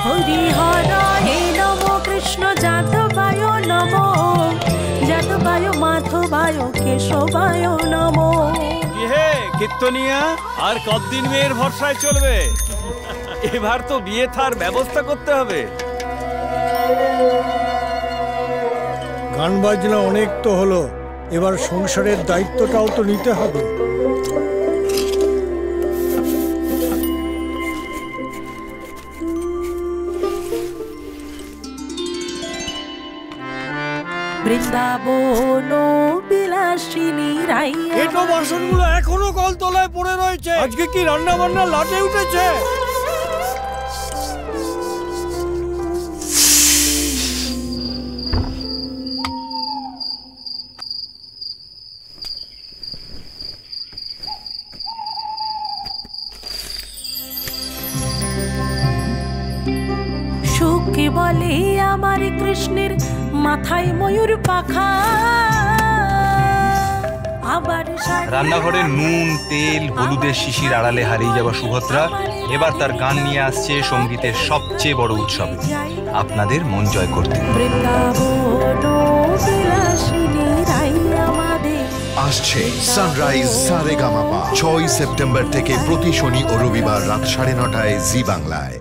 হরিহরায় নমো কৃষ্ণ যাদবায় নমো যাদবায় মাধবায় কেশবায় নমো। হে কীর্তনিয়া, আর কতদিন মেয়ের ভরসায় চলবে? এবার তো বিয়ে থার ব্যবস্থা করতে হবে। গান বাজনা অনেক তো হলো, এবার সংসারের দায়িত্বটাও তো নিতে হবে। বৃন্দাবন বিলাসিনী রাই, এটো বাসনগুলো এখনো কলতলায় পড়ে রয়েছে। আজকে কি রান্না বান্না লাটে উঠেছে? সুখে বলে আমার কৃষ্ণের মাথায় ময়ূর পাখা। আবার রান্নাঘরে নুন তেল হলুদের শিশির আড়ালে হারিয়ে যাওয়া সুভদ্রা এবার তার গান নিয়ে আসছে সঙ্গীতের সবচেয়ে বড় উৎসবে, আপনাদের মন জয় করতে। আসছে সানরাইজ সারেগামাপা 6 সেপ্টেম্বর থেকে প্রতি শনি ও রবিবার রাত 9:30টায় জি বাংলায়।